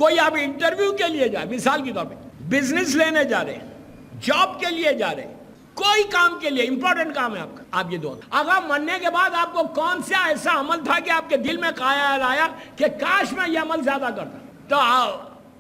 کوئی آپ انٹرویو کے لیے جائے، مثال کے طور پہ بزنس لینے جا رہے ہیں، جاب کے لیے جا رہے ہیں، کوئی کام کے لیے امپورٹنٹ کام ہے آپ کا، آپ یہ دو اگر مرنے کے بعد آپ کو کون سا ایسا عمل تھا کہ آپ کے دل میں خیال آیا کہ کاش میں یہ عمل زیادہ کرتا، تو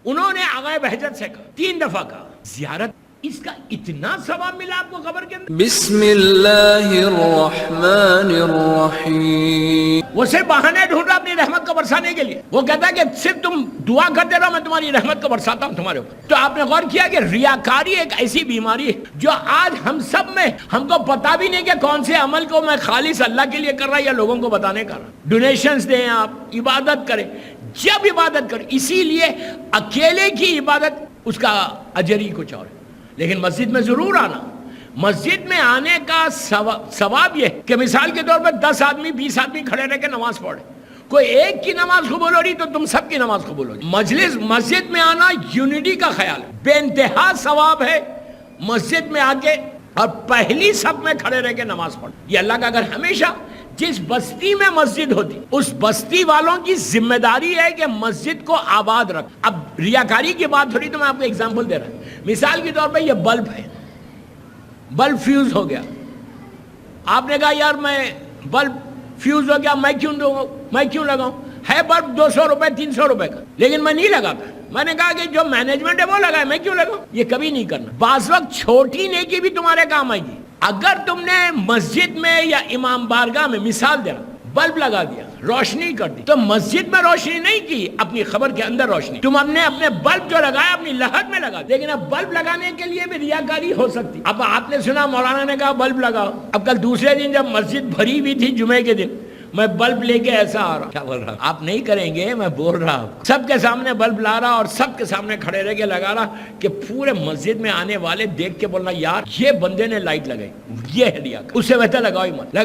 انہوں نے آغا بہجت سے کہا، 3 دفعہ کہا زیارت، اس کا اتنا ثواب ملا آپ کو قبر کے اندر۔ بسم اللہ الرحمن الرحیم۔ وہ صرف بہانے ڈھونڈ رہا اپنی رحمت کو برسانے کے لیے، وہ کہتا ہے کہ صرف تم دعا کرتے رہو میں تمہاری رحمت کو برساتا ہوں تمہارے اوپر۔ تو آپ نے غور کیا کہ ریاکاری ایک ایسی بیماری ہے جو آج ہم سب میں، ہم کو پتا بھی نہیں کہ کون سے عمل کو میں خالص اللہ کے لیے کر رہا یا لوگوں کو بتانے کر رہا۔ ڈونیشنز دیں، آپ عبادت کریں، جب عبادت کریں، اسی لیے اکیلے کی عبادت اس کا اجر ہی کچھ اور ہے، لیکن مسجد میں ضرور آنا۔ مسجد میں آنے کا ثواب یہ کہ مثال کے طور پر 10 آدمی 20 آدمی کھڑے رہ کے نماز پڑھے، کوئی ایک کی نماز قبول ہو رہی تو تم سب کی نماز قبول ہو رہی۔ مسجد میں آنا یونٹی کا خیال ہے، بے انتہا ثواب ہے مسجد میں آ کے اور پہلی صف میں کھڑے رہ کے نماز پڑھ۔ یہ اللہ کا اگر ہمیشہ جس بستی میں مسجد ہوتی اس بستی والوں کی ذمہ داری ہے کہ مسجد کو آباد رکھ۔ اب ریاکاری کی بات تھوڑی، تو میں آپ کو ایگزامپل دے رہا ہوں۔ مثال کے طور پہ یہ بلب ہے، بلب فیوز ہو گیا، آپ نے کہا یار میں بلب فیوز ہو گیا میں کیوں لگاؤں، ہے بلب 200 روپے 300 روپے کا، لیکن میں نہیں لگاتا۔ میں نے کہا کہ جو مینجمنٹ ہے وہ لگائے، میں کیوں لگاؤں؟ یہ کبھی نہیں کرنا۔ بعض وقت چھوٹی نیکی بھی تمہارے کام آئے گی۔ اگر تم نے مسجد میں یا امام بارگاہ میں، مثال دے رہا، بلب لگا دیا، روشنی کر دی، تو مسجد میں روشنی نہیں کی، اپنی خبر کے اندر روشنی۔ تم اپنے بلب جو لگایا اپنی لحد میں لگا، لیکن اب بلب لگانے کے لیے بھی ریاکاری ہو سکتی۔ اب آپ نے سنا مولانا نے کہا بلب لگاؤ، اب کل دوسرے دن جب مسجد بھری ہوئی تھی جمعے کے دن، میں بلب لے کے ایسا آ رہا، کیا بول رہا آپ نہیں کریں گے، میں بول رہا ہوں سب کے سامنے بلب لا رہا اور سب کے سامنے کھڑے رہ کے لگا رہا کہ پورے مسجد میں آنے والے دیکھ کے بولنا یار یہ بندے نے لائٹ لگائی، یہ ہے ریاکاری، اس سے بہتر لگاؤ ہی مت۔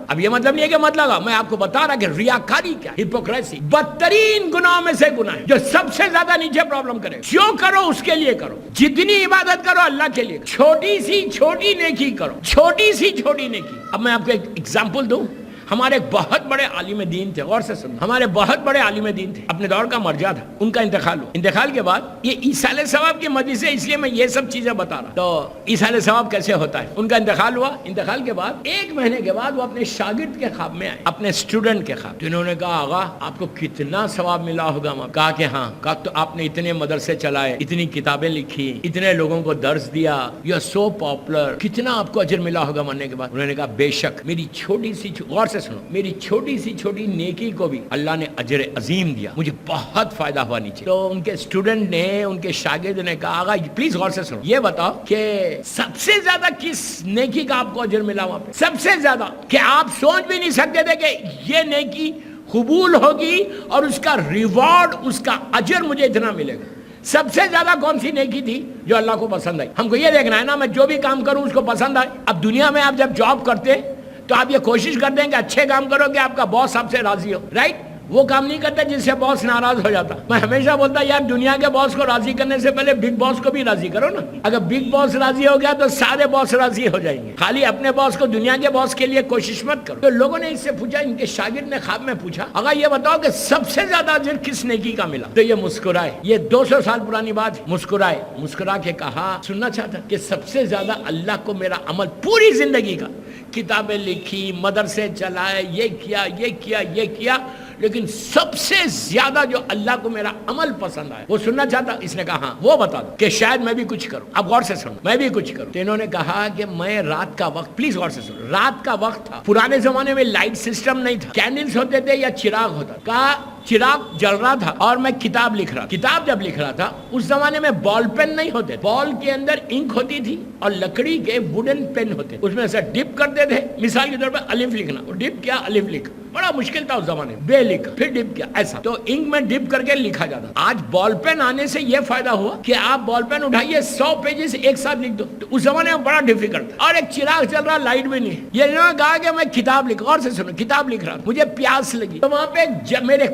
اب یہ مطلب نہیں ہے کہ مت لگاؤ، میں آپ کو بتا رہا کہ ریاکاری کیا، ہپوکریسی بدترین گناہوں میں سے گناہ ہے جو سب سے زیادہ نیچے پرابلم کرے۔ جو کرو اس کے لیے کرو، جتنی عبادت کرو اللہ کے لیے، چھوٹی سی چھوٹی نیکی کرو، چھوٹی سی چھوٹی نیکی۔ اب میں آپ کو ایک ایگزامپل دوں، ہمارے ایک بہت بڑے عالم دین تھے، غور سے سنو، ہمارے بہت بڑے عالم دین تھے، اپنے دور کا مرجع تھا، ان کا انتقال ہوا۔ انتقال کے بعد یہ ایصال ثواب کی مجلس ہے، اس لیے میں یہ سب چیزیں بتا رہا۔ تو ایصال ثواب کیسے ہوتا ہے؟ ان کا انتقال ہوا، انتقال کے بعد 1 مہینے کے بعد وہ اپنے شاگرد کے خواب میں آئے، اپنے اسٹوڈنٹ کے خواب۔ تو انہوں نے کہا آغا آپ کو کتنا ثواب ملا ہوگا؟ کہا کہ ہاں۔ کہا تو آپ نے اتنے مدرسے چلائے، اتنی کتابیں لکھی، اتنے لوگوں کو درس دیا، یو آر سو پاپولر، کتنا آپ کو اجر ملا ہوگا مرنے کے بعد؟ انہوں نے کہا بے شک میری چھوٹی سی، غور سے سنو، میری چھوٹی سی چھوٹی نیکی کو بھی اللہ نے اجر عظیم دیا، مجھے بہت فائدہ ہوا نیچے۔ تو ان کے اسٹوڈنٹ نے، ان کے شاگرد نے کہا آغا پلیز غور سے سنو، یہ بتاؤ کہ سب سے زیادہ کس نیکی کا آپ کو اجر ملا وہاں پہ؟ سب سے زیادہ کہ آپ سوچ بھی نہیں سکتے تھے کہ یہ نیکی قبول ہوگی اور اس کا ریوارڈ، اس کا اجر مجھے اتنا ملے گا۔ سب سے زیادہ کون سی نیکی تھی جو اللہ کو پسند آئی؟ ہم کو یہ دیکھنا ہے نا، میں جو بھی کام کروں اس کو پسند آئے۔ اب دنیا میں آپ جب جاب کرتے تو آپ یہ کوشش کرتے ہیں کہ اچھے کام کرو کہ آپ کا باس آپ سے راضی ہو، رائٹ؟ وہ کام نہیں کرتے جس سے باس ناراض ہو جاتا۔ میں ہمیشہ بولتا یار دنیا کے باس کو راضی کرنے سے پہلے بگ باس کو بھی راضی کرو نا۔ اگر بگ باس راضی ہو گیا تو سارے باس راضی ہو جائیں گے، خالی اپنے باس کو دنیا کے باس کے لیے کوشش مت کرو۔ تو لوگوں نے اس سے پوچھا، ان کے شاگرد نے خواب میں پوچھا اگر یہ بتاؤ کہ سب سے زیادہ اجر کس نیکی کا ملا؟ تو یہ مسکرائے، یہ 200 سال پرانی بات، مسکرائے، مسکرا کے کہا سننا چاہتا کہ سب سے زیادہ اللہ کو میرا عمل پوری زندگی کا، کتابیں لکھی، مدرسے چلائے، یہ کیا یہ کیا یہ کیا، لیکن سب سے زیادہ جو اللہ کو میرا عمل پسند آیا وہ سننا چاہتا۔ اس نے کہا ہاں وہ بتا دو کہ شاید میں بھی کچھ کروں۔ اب غور سے سنو، میں بھی کچھ کروں۔ تو انہوں نے کہا کہ میں رات کا وقت، پلیز غور سے سنو، رات کا وقت تھا، پرانے زمانے میں لائٹ سسٹم نہیں تھا، کینڈلز ہوتے تھے یا چراغ ہوتا، کہا چراغ جل رہا تھا اور میں کتاب لکھ رہا، کتاب جب لکھ رہا تھا اس زمانے میں بال پین نہیں ہوتے، بال کے اندر انک ہوتی تھی اور لکڑی کے ووڈن پین ہوتے، اس میں ایسا ڈپ کرتے تھے، مثال کے طور پر الف لکھنا، وہ ڈپ کیا الف لکھ، بڑا مشکل تھا اس زمانے میں، بے لکھ پھر ڈپ کیا، ایسا تو انک میں ڈپ کر کے لکھا جاتا۔ آج بال پین آنے سے یہ فائدہ ہوا کہ آپ بال پین اٹھائیے 100 پیجز ایک ساتھ لکھ دو، تو اس زمانے میں بڑا ڈیفیکلٹ تھا، اور ایک چراغ چل رہا، لائٹ بھی نہیں۔ یہ انہوں نے کہا کہ میں کتاب لکھ، اور سے سنو، کتاب لکھ رہا، مجھے پیاس لگی، تو وہاں پہ میرے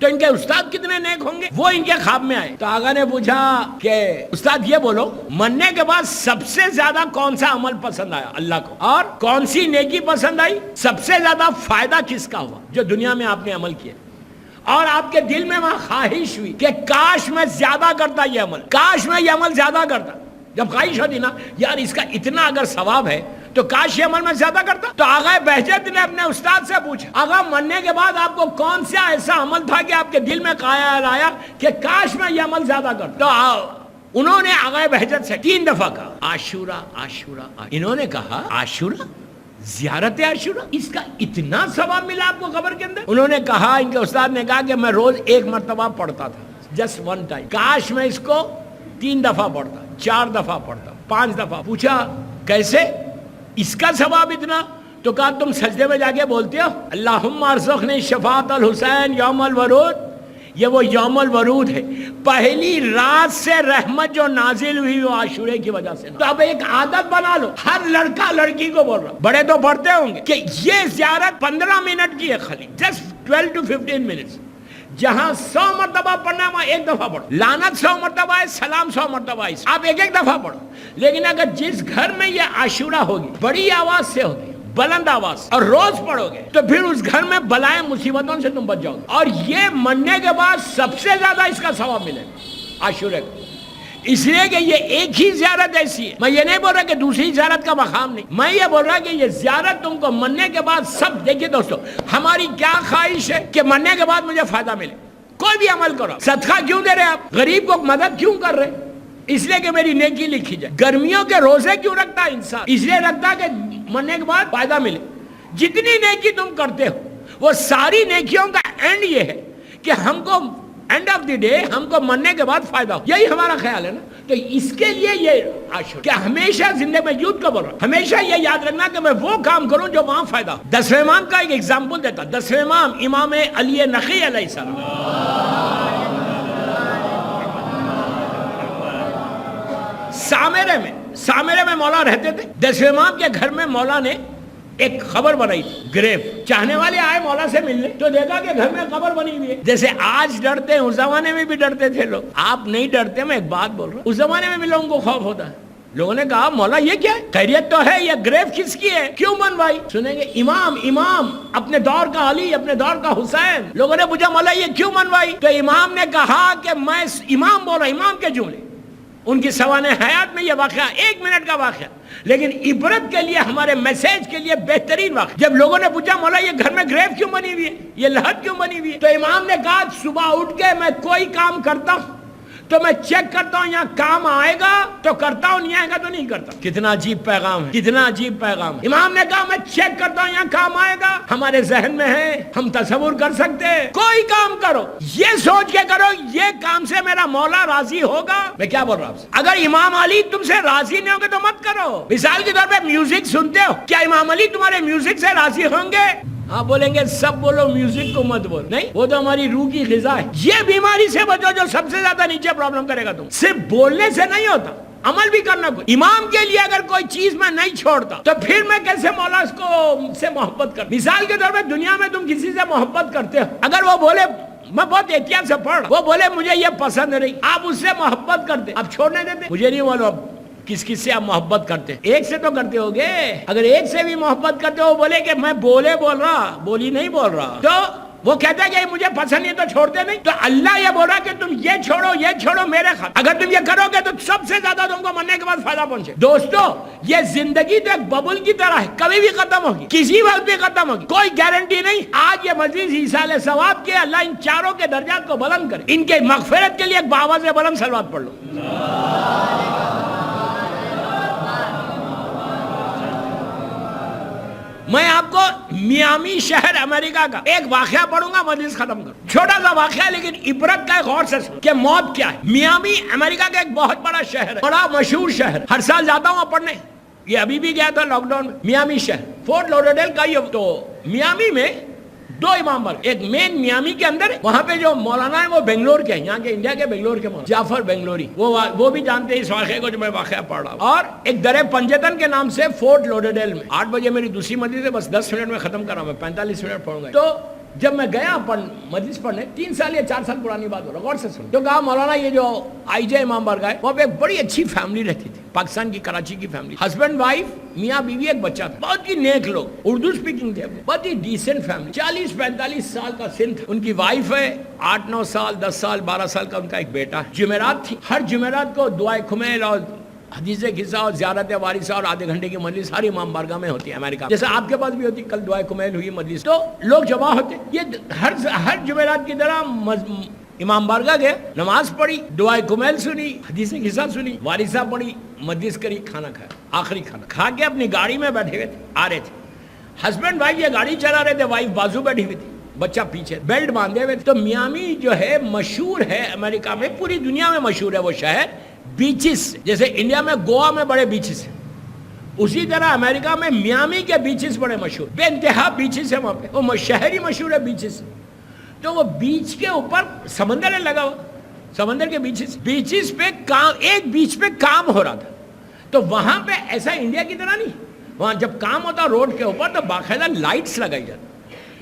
تو ان کے استاد کتنے نیک ہوں گے. وہ ان کے خواب میں آئے تو آقا نے پوچھا کہ استاد یہ بولو مرنے کے بعد سب سے زیادہ کون سا عمل پسند آیا اللہ کو, اور کون سی نیکی پسند آئی, سب سے زیادہ فائدہ کس کا ہوا جو دنیا میں آپ نے عمل کیا, اور آپ کے دل میں وہاں خواہش ہوئی کہ کاش میں زیادہ کرتا یہ عمل, کاش میں یہ عمل زیادہ کرتا. جب خواہش ہوتی نا یار اس کا اتنا اگر ثواب ہے تو کاش یہ عمل میں زیادہ کرتا. تو آقا بہجت نے اپنے استاد سے پوچھا آقا مرنے کے بعد آپ کو کون سا ایسا عمل تھا کہ آپ کے دل میں خیال آیا کہ کاش میں یہ عمل زیادہ کرتا. تو انہوں نے آقا بہجت سے 3 دفعہ کہا عاشورہ عاشورہ. انہوں نے کہا عاشورہ, زیارت عاشورہ, اس کا اتنا ثواب ملا آپ کو قبر کے اندر. انہوں نے کہا, ان کے استاد نے کہا کہ میں روز 1 مرتبہ پڑھتا تھا, جسٹ 1 ٹائم. کاش میں اس کو 3 دفعہ پڑھتا, 4 دفعہ پڑھتا, 5 دفعہ. پوچھا کیسے اس کا ثواب اتنا؟ تو کہا تم سجدے میں جا کے بولتے ہو اللہم ارزقنی شفاعت الحسین یوم الورود. یہ وہ یوم الورود ہے, پہلی رات سے رحمت جو نازل ہوئی وہ عاشورے کی وجہ سے. تو اب ایک عادت بنا لو, ہر لڑکا لڑکی کو بول رہا, بڑے تو پڑھتے ہوں گے کہ یہ زیارت 15 منٹ کی ہے, خالی جسٹ 12 to 15 منٹس. جہاں 100 مرتبہ پڑھنا ہے وہاں 1 دفعہ پڑھو. لعنت 100 مرتبہ ہے, سلام 100 مرتبہ ہے, آپ 1 دفعہ پڑھو. لیکن اگر جس گھر میں یہ عاشورہ ہوگی, بڑی آواز سے ہوگی, بلند آواز, اور روز پڑھو گے تو پھر اس گھر میں بلائیں مصیبتوں سے تم بچ جاؤ گے. اور یہ مرنے کے بعد سب سے زیادہ اس کا ثواب ملے گا عاشورے کا, اس لیے کہ یہ ایک ہی زیارت ایسی ہے. میں یہ نہیں بول رہا کہ دوسری زیارت کا مقام نہیں, میں یہ بول رہا کہ یہ زیارت تم کو مرنے کے بعد سب. دیکھیے دوستو, ہماری کیا خواہش ہے کہ مرنے کے بعد مجھے فائدہ ملے. کوئی بھی عمل کرو, صدقہ کیوں دے رہے آپ, غریب کو مدد کیوں کر رہے, اس لیے کہ میری نیکی لکھی جائے. گرمیوں کے روزے کیوں رکھتا ہے انسان, اس لیے رکھتا کہ مرنے کے بعد فائدہ ملے. جتنی نیکی تم کرتے ہو وہ ساری نیکیوں کا اینڈ یہ ہے کہ ہم کو اینڈ آف دی ڈے ہم کو مرنے کے بعد فائدہ ہو. یہی ہمارا خیال ہے نا. تو اس کے لیے یہ عاشورہ کہ ہمیشہ زندگی میں یوتھ کو بول رہا ہوں, ہمیشہ یہ یاد رکھنا کہ میں وہ کام کروں جو وہاں فائدہ ہو. 10ویں امام کا ایک ایگزامپل دیتا. 10ویں امام امام علی نقی علیہ السلام سامرے میں مولا رہتے تھے. 10ویں امام کے گھر میں مولا نے ایک خبر بنائی تھی, گریو. چاہنے والے آئے مولا سے ملنے تو دیکھا کہ گھر میں خبر بنی ہوئی ہے. جیسے آج ڈرتے ہیں اس زمانے میں بھی ڈرتے تھے لوگ. آپ نہیں ڈرتے, میں ایک بات بول رہا ہوں, اس زمانے میں بھی لوگوں کو خوف ہوتا ہے. لوگوں نے کہا مولا یہ کیا ہے, خیریت تو ہے, یہ گریو کس کی ہے, کیوں بنوائی؟ سنیں گے امام اپنے دور کا علی, اپنے دور کا حسین. لوگوں نے پوچھا مولا یہ کیوں بنوائی؟ تو امام نے کہا کہ میں امام بول رہا, امام کے جملے, ان کی سوانح حیات میں یہ واقعہ 1 منٹ کا واقعہ, لیکن عبرت کے لیے, ہمارے میسج کے لیے بہترین واقعہ. جب لوگوں نے پوچھا مولا یہ گھر میں گریو کیوں بنی ہوئی ہے, یہ لحد کیوں بنی ہوئی ہے, تو امام نے کہا صبح اٹھ کے میں کوئی کام کرتا ہوں تو میں چیک کرتا ہوں یہاں کام آئے گا تو کرتا ہوں, نہیں آئے گا تو نہیں کرتا. کتنا عجیب پیغام ہے, کتنا عجیب پیغام ہے. امام نے کہا میں چیک کرتا ہوں یہاں کام آئے گا, ہمارے ذہن میں ہے, ہم تصور کر سکتے ہیں, کوئی کام کرو یہ سوچ کے کرو یہ کام سے میرا مولا راضی ہوگا. میں کیا بول رہا ہوں, اگر امام علی تم سے راضی نہیں ہوگے تو مت کرو. مثال کے طور پہ میوزک سنتے ہو, کیا امام علی تمہارے میوزک سے راضی ہوں گے؟ ہاں بولیں گے سب بولو, میوزک کو مت بول. نہیں, وہ تو ہماری روح کی غذا ہے. یہ بیماری سے بچو جو سب سے زیادہ نیچے پرابلم کرے گا. تم صرف بولنے سے نہیں ہوتا, عمل بھی کرنا. کوئی امام کے لیے اگر کوئی چیز میں نہیں چھوڑتا تو پھر میں کیسے مولا اس کو سے محبت کر. مثال کے طور پہ دنیا میں تم کسی سے محبت کرتے ہو, اگر وہ بولے میں بہت احتیاط سے پڑھ رہا, وہ بولے مجھے یہ پسند نہیں, آپ اس سے محبت کرتے, آپ چھوڑنے دیتے. مجھے نہیں معلوم کس کس سے آپ محبت کرتے, ایک سے تو کرتے ہوگے. اگر ایک سے بھی محبت کرتے ہو, بولے کہ میں بول رہا, بولی نہیں بول رہا, تو وہ کہتا ہے کہ مجھے پسند نہیں تو چھوڑتے نہیں. تو اللہ یہ بول رہا کہ تم یہ چھوڑو میرے خاطر. اگر تم یہ کرو گے تو سب سے زیادہ تم کو مرنے کے بعد فائدہ پہنچے. دوستو یہ زندگی تو ایک ببل کی طرح ہے, کبھی بھی ختم ہوگی, کسی وقت بھی ختم ہوگی, کوئی گارنٹی نہیں. آج یہ مجلس ایصال ثواب کے, اللہ ان چاروں کے درجات کو بلند کرے. ان کے مغفرت کے لیے ایک بآواز بلند صلوات پڑھ لو. میں آپ کو میامی شہر امریکہ کا ایک واقعہ پڑھوں گا, مجلس ختم کروں. چھوٹا سا واقعہ لیکن عبرت کا غور سے سنو کہ موت کیا ہے. میامی امریکہ کا ایک بہت بڑا شہر ہے, بڑا مشہور شہر. ہر سال جاتا ہوں پڑھنے, یہ ابھی بھی گیا تھا لاک ڈاؤن میں. میامی شہر فورٹ لوڈرڈیل کا یہ. تو میامی میں 2 امام بن, ایک مین میامی کے اندر, وہاں پہ جو مولانا ہے وہ بنگلور کے ہیں, یہاں کے انڈیا کے بنگلور کے مولانا جعفر بنگلوری, وہ بھی جانتے ہیں اس واقعے کو جو میں واقعہ پڑھ رہا ہوں. اور ایک درے پنجتن کے نام سے فورٹ لوڈرڈیل میں. 8 بجے میری دوسری مجلس ہے, بس 10 منٹ میں ختم کر رہا ہوں, میں 45 منٹ پڑھوں گا. تو جب میں گیا مجلس پڑھنے 3 سال یا 4 سال پرانی بات ہو رہا، غور سے سن، تو کہا مولانا یہ جو آئی جے امام بارگاہ ہے وہاں پہ ایک بڑی اچھی فیملی رہتی تھی، پاکستان کی کراچی کی فیملی، ہسبینڈ وائف، میاں بیوی، ایک بچہ تھا، بہت ہی نیک لوگ، اردو اسپیکنگ تھے، بہت ہی ڈیسنٹ فیملی، 40-45 سال کا سن تھا، ان کی وائف ہے 8-9 سال 10 سال 12 سال کا ان کا ایک بیٹا ہے، جمعرات تھی، ہر جمعرات کو دعائے کھمیل اور حدیث قصہ اور زیارت وارثہ اور آدھے گھنٹے کی مجلس ہر امام بارگاہ میں ہوتی ہے امریکہ، جیسے آپ کے پاس بھی ہوتی، کل دعائے کمیل ہوئی مجلس، تو لوگ جمع ہوتے، یہ ہر جمعرات کی طرح امام بارگاہ گئے، نماز پڑھی، دعائے کمیل سنی، حدیث قصہ سنی، وارثہ پڑھی، مجلس کری، کھانا کھایا، آخری کھانا کھا کے اپنی گاڑی میں بیٹھے ہوئے تھے، آ رہے تھے، ہسبینڈ وائف یہ گاڑی چلا رہے تھے، وائف بازو بیٹھی ہوئی تھی، بچہ پیچھے، بیلٹ باندھے ہوئے، تو میامی جو ہے مشہور ہے امریکہ میں، پوری دنیا میں مشہور ہے وہ شہر بیچز، جیسے انڈیا میں گوا میں بڑے بیچز ہیں، اسی طرح امریکہ میں میامی کے بیچز بڑے مشہور، بے انتہا بیچز ہیں وہاں پہ، وہ شہر ہی مشہور ہے بیچز، تو وہ بیچ کے اوپر سمندر ہے لگا ہوا، سمندر کے بیچز پہ کام، ایک بیچ پہ کام ہو رہا تھا، تو وہاں پہ ایسا انڈیا کی طرح نہیں، وہاں جب کام ہوتا روڈ کے اوپر تو باقاعدہ لائٹس لگائی جاتی،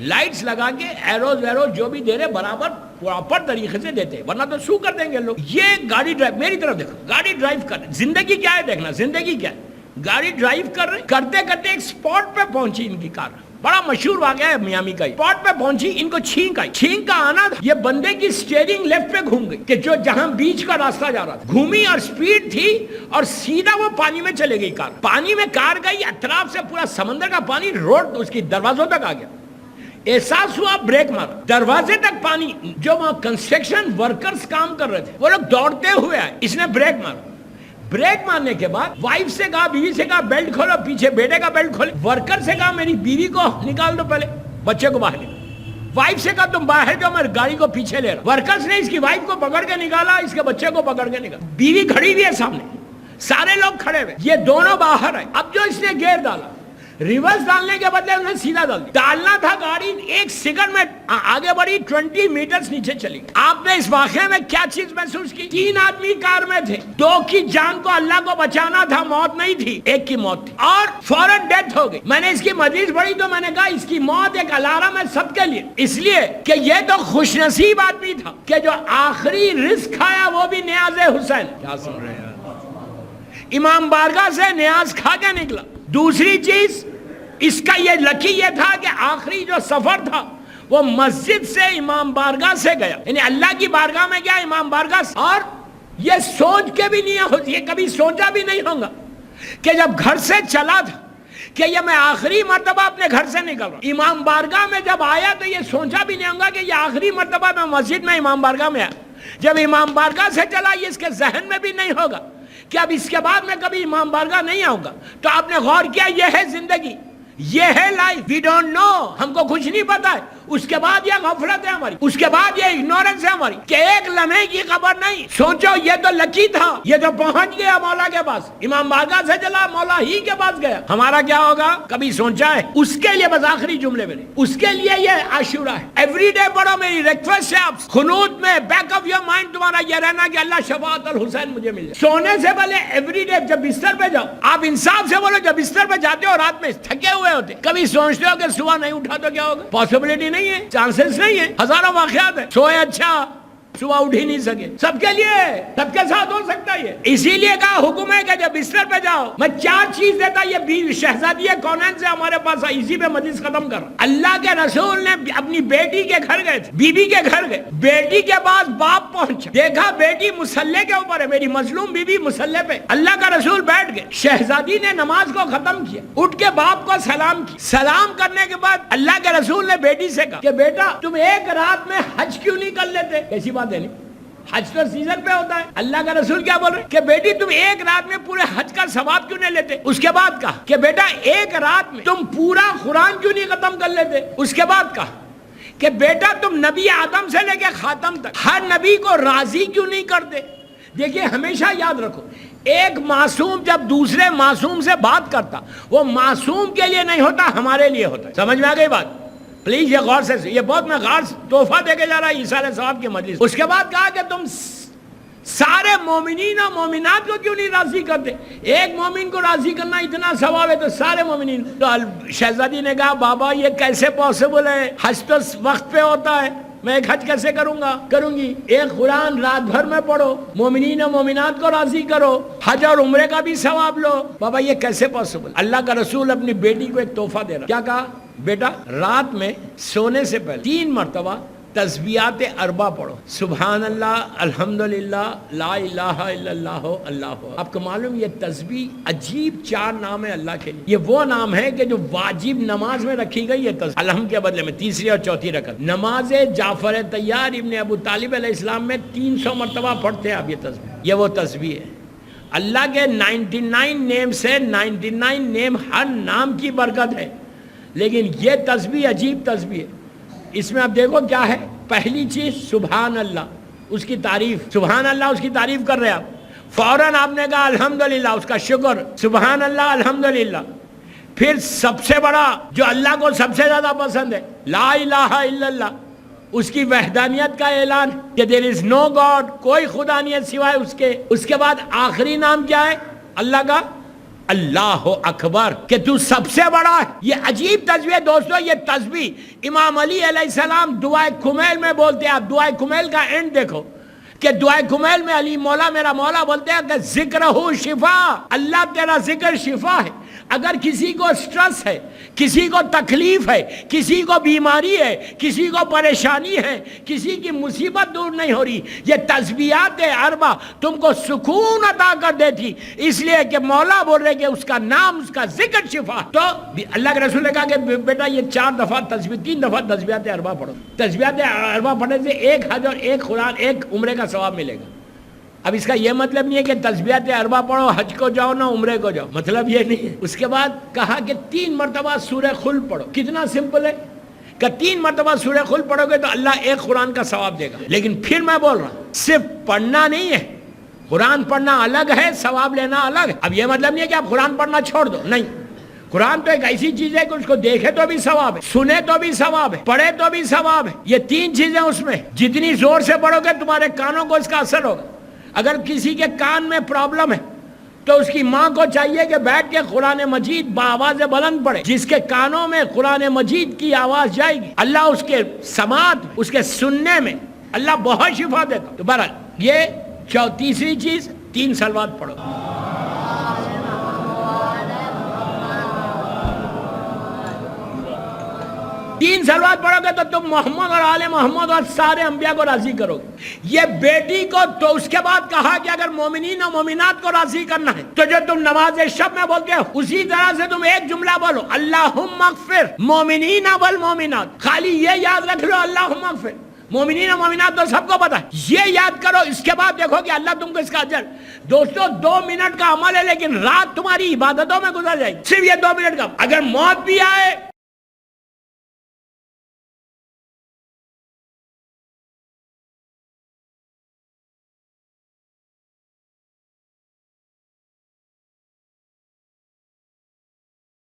لائٹس لگا کے ایروز ویروز جو بھی دے رہے برابر پراپر طریقے سے دیتے، ورنہ تو سو کر دیں گے لوگ۔ یہ گاڑی ڈرائیو، میری طرف دیکھو، گاڑی ڈرائیو کر رہے، زندگی کیا ہے دیکھنا، زندگی کیا ہے، گاڑی ڈرائیو کر رہے، کرتے کرتے ایک سپاٹ پہ پہنچی ان کی کار، بڑا مشہور واقعہ ہے میامی کا، سپاٹ پہ پہنچی، ان کو چھینک آئی، چھینک کا آنا تھا، یہ بندے کی سٹیئرنگ لیفٹ پہ گھوم گئی، کہ جو جہاں بیچ کا راستہ جا رہا تھا، گھومی اور سپیڈ تھی اور سیدھا وہ پانی میں چلے گئی کار، پانی میں کار گئی، اطراف سے پورا سمندر کا پانی روڈ اس کی دروازوں تک آ گیا، احساس ہوا، بریک مارا، دروازے تک پانی، جو وہاں کنسٹرکشن ورکرز کام کر رہے تھے وہ لوگ دوڑتے ہوئے آئے، اس نے بریک مارا، بریک مارنے کے بعد وائف سے کہا، بیوی سے کہا بیلٹ کھولو، پیچھے بیٹے کا بیلٹ کھولو، ورکر سے کہا میری بیوی کو نکال دو، پہلے بچے کو باہر نکال، وائف سے کہا تم باہر جاؤ، میں گاڑی کو پیچھے لے رہا، ورکرز نے اس کی وائف کو پکڑ کے نکالا، اس کے بچے کو پکڑ کے نکالا، بیوی کھڑی ہوئی ہے سامنے، سارے لوگ کھڑے ہوئے، یہ دونوں باہر آئے، اب جو اس نے گیئر ڈالا، ریورس ڈالنے کے بدلے انہیں سیدھا ڈالنا تھا، گاڑی ایک سیکنڈ میں آگے بڑھی، 20 میٹرز نیچے چلی گئی۔ آپ نے اس واقعے میں کیا چیز محسوس کی؟ 3 آدمی کار میں تھے، 2 کی جان کو اللہ کو بچانا تھا، موت نہیں تھی، ایک کی موت تھی اور فوراً ڈیتھ ہو گئی۔ میں نے اس کی مجلس پڑھی تو میں نے کہا اس کی موت ایک الارم ہے سب کے لیے، اس لیے کہ یہ تو خوش نصیب آدمی تھا کہ جو آخری رزق کھایا وہ بھی نیاز حسین، کیا سن رہے ہیں، امام بارگاہ سے نیاز کھا کے نکلا۔ دوسری چیز اس کا یہ لکی یہ تھا کہ آخری جو سفر تھا وہ مسجد سے امام بارگاہ سے گیا، یعنی اللہ کی بارگاہ میں گیا، امام بارگاہ سے، اور یہ سوچ کے بھی نہیں ہوتی، یہ کبھی سوچا بھی نہیں ہوگا کہ جب گھر سے چلا تھا کہ یہ میں آخری مرتبہ اپنے گھر سے نکل رہا، امام بارگاہ میں جب آیا تو یہ سوچا بھی نہیں ہوگا کہ یہ آخری مرتبہ میں مسجد میں امام بارگاہ میں آیا، جب امام بارگاہ سے چلا یہ اس کے ذہن میں بھی نہیں ہوگا کہ اب اس کے بعد میں کبھی امام بارگاہ نہیں آؤں گا۔ تو آپ نے غور کیا، یہ ہے زندگی، یہ ہے لائف، وی ڈونٹ نو، ہم کو کچھ نہیں پتا ہے، اس کے بعد یہ غفلت ہے ہماری، اس کے بعد یہ اگنورنس ہے ہماری کہ ایک لمحے کی خبر نہیں۔ سوچو یہ تو لکی تھا، یہ تو پہنچ گیا مولا کے پاس، امام بارگاہ سے چلا مولا ہی کے پاس گیا، ہمارا کیا ہوگا کبھی سوچا ہے؟ اس کے لیے بس آخری جملے میں، اس کے لیے یہ عاشورہ ہے۔ ایوری ڈے پڑھو، میری ریکویسٹ ہے آپ، قنوت میں بیک آف یور مائنڈ تمہارا یہ رہنا کہ اللہ شفاعت الحسین مجھے مل جائے۔ سونے سے پہلے ایوری ڈے جب بستر پہ جاؤ، آپ انصاف سے بولو، جب بستر پہ جاتے ہو رات میں تھکے ہوئے ہوتے، کبھی سوچتے ہو کہ صبح نہیں اٹھا تو کیا ہوگا؟ پاسبلٹی نہیں ہے، چانسز نہیں ہے، ہزاروں واقعات ہیں، سوئے اچھا صبح اٹھ ہی نہیں سکے، سب کے لیے، سب کے ساتھ ہو سکتا ہے، اسی لیے کہا حکم ہے کہ جب بستر پہ جاؤ، میں 4 چیز دیتا، یہ بیوی شہزادی کونین سے ہمارے پاس آئی، اسی پہ مجلس ختم کر رہا۔ اللہ کے رسول نے اپنی بیٹی کے گھر گئے تھے، بیوی کے گھر گئے، بیٹی کے پاس باپ پہنچا، دیکھا بیٹی مسلح کے اوپر ہے، میری مظلوم بیوی مسلح پہ، اللہ کا رسول بیٹھ گئے، شہزادی نے نماز کو ختم کیا، اٹھ کے باپ کو سلام کی، سلام کرنے کے بعد اللہ کے رسول نے بیٹی سے کہا کہ بیٹا تم ایک رات میں حج کیوں نہیں کر لیتے؟ کیسی بات ہے، نہیں حج تو سیزن پہ ہوتا ہے۔ اللہ کا رسول کیا بول رہے کہ بیٹی تم ایک رات میں پورے حج کا ثواب کیوں نہیں لیتے؟ اس کے بعد کہا کہ بیٹا ایک رات میں تم پورا قرآن کیوں نہیں ختم کر لیتے؟ اس کے بعد کہا کہ بیٹا تم نبی آدم سے لے کے خاتم تک ہر نبی کو راضی کیوں نہیں کرتے؟ دیکھیے ہمیشہ یاد رکھو، ایک معصوم جب دوسرے معصوم سے بات کرتا وہ معصوم کے لیے نہیں ہوتا، ہمارے لیے ہوتا ہے۔ سمجھ میں آ گئی بات؟ پلیز یہ غور سے، یہ بہت میں غار تحفہ دے کے جا رہا ہے عیسیٰ علیہ السلام کی مجلس۔ اس کے بعد کہا کہ تم سارے مومنین اور مومنات کو کیوں نہیں راضی کرتے؟ ایک مومن کو راضی کرنا اتنا ثواب ہے تو سارے مومنین. تو شہزادی نے کہا بابا یہ کیسے پاسبل ہے؟ حج تو وقت پہ ہوتا ہے، میں ایک حج کیسے کروں گی؟ ایک قرآن رات بھر میں پڑھو، مومنین و مومنات کو راضی کرو، حج اور عمرے کا بھی ثواب لو. بابا یہ کیسے پاسبل؟ اللہ کا رسول اپنی بیٹی کو ایک تحفہ دے رہا. کیا کہا؟ بیٹا رات میں سونے سے پہلے 3 مرتبہ تسبیحات اربع پڑھو، سبحان اللہ، الحمدللہ، لا الہ الا اللہ، اللہ. آپ کو معلوم یہ تسبیح عجیب 4 نام ہے اللہ کے لیے. یہ وہ نام ہے کہ جو واجب نماز میں رکھی گئی ہے. الحمد کے بدلے میں تیسری اور چوتھی رکعت. نماز جعفر طیار ابن ابو طالب علیہ السلام میں 300 مرتبہ پڑھتے ہیں آپ یہ تسبیح. یہ وہ تسبیح ہے. اللہ کے 99 نیم سے 99 نیم، ہر نام کی برکت ہے، لیکن یہ تسبیح عجیب تسبیح ہے. اس میں آپ دیکھو کیا ہے. پہلی چیز سبحان اللہ، اس کی تعریف. سبحان اللہ اس کی تعریف کر رہے آپ، فوراً آپ نے کہا الحمدللہ، اس کا شکر، سبحان اللہ الحمدللہ. پھر سب سے بڑا جو اللہ کو سب سے زیادہ پسند ہے، لا الہ الا اللہ، اس کی وحدانیت کا اعلان کہ there is no God، کوئی خدا نہیں ہے سوائے اس کے. اس کے بعد آخری نام کیا ہے اللہ کا؟ اللہ اکبر، کہ تو سب سے بڑا ہے. یہ عجیب تسبیح دوستو. یہ تسبیح امام علی علیہ السلام دعائے کمیل میں بولتے ہیں. آپ دعائے کمیل کا اینڈ دیکھو کہ دعائے کمیل میں علی مولا میرا مولا بولتے ہیں کہ ذکر ہو شفا، اللہ تیرا ذکر شفا ہے. اگر کسی کو سٹرس ہے، کسی کو تکلیف ہے، کسی کو بیماری ہے، کسی کو پریشانی ہے، کسی کی مصیبت دور نہیں ہو رہی، یہ تسبیحات اربع تم کو سکون عطا کر دیتی. اس لیے کہ مولا بول رہے کہ اس کا نام، اس کا ذکر شفا. تو اللہ کے رسول نے کہا کہ بیٹا یہ 4 دفعہ تسبیح، 3 دفعہ تسبیحات اربع پڑھو. تسبیحات اربع پڑھنے سے 1 حج اور 1 قرآن، 1 عمرے کا ثواب ملے گا. اب اس کا یہ مطلب نہیں ہے کہ تسبیحات اربع پڑھو حج کو جاؤ نہ عمرے کو جاؤ، مطلب یہ نہیں ہے. اس کے بعد کہا کہ 3 مرتبہ سورہ خلق پڑھو. کتنا سمپل ہے کہ 3 مرتبہ سورہ خلق پڑھو گے تو اللہ 1 قرآن کا ثواب دے گا. لیکن پھر میں بول رہا ہوں صرف پڑھنا نہیں ہے، قرآن پڑھنا الگ ہے، ثواب لینا الگ ہے. اب یہ مطلب نہیں ہے کہ آپ قرآن پڑھنا چھوڑ دو، نہیں. قرآن تو ایک ایسی چیز ہے کہ اس کو دیکھے تو بھی ثواب ہے، سنے تو بھی ثواب ہے، پڑھے تو بھی ثواب ہے. یہ 3 چیزیں اس میں، جتنی زور سے پڑھو گے تمہارے کانوں کو اس کا اثر ہوگا. اگر کسی کے کان میں پرابلم ہے تو اس کی ماں کو چاہیے کہ بیٹھ کے قرآن مجید بآواز بلند پڑھے. جس کے کانوں میں قرآن مجید کی آواز جائے گی، اللہ اس کے سماعت، اس کے سننے میں اللہ بہت شفا دیتا. تو بہرحال یہ تیسری چیز 3 صلوات پڑھو. تین صلوات پڑھو گے تو تم محمد اور آل محمد اور سارے انبیاء کو راضی کرو گے. یہ بیٹی کو تو اس کے بعد کہا کہ اگر مومنین اور مومنات کو راضی کرنا ہے تو جو تم نماز شب میں بولتے ہو اسی طرح سے تم ایک جملہ بولو، اللہم اغفر مومنین والمومنات. خالی یہ یاد رکھ لو اللہم اغفر. مومنین اور مومنات تو سب کو پتا ہے، یہ یاد کرو. اس کے بعد دیکھو کہ اللہ تم کو اس کا اجر. دوستو 2 منٹ کا عمل ہے لیکن رات تمہاری عبادتوں میں گزر جائے گی. صرف یہ 2 منٹ کا. اگر موت بھی آئے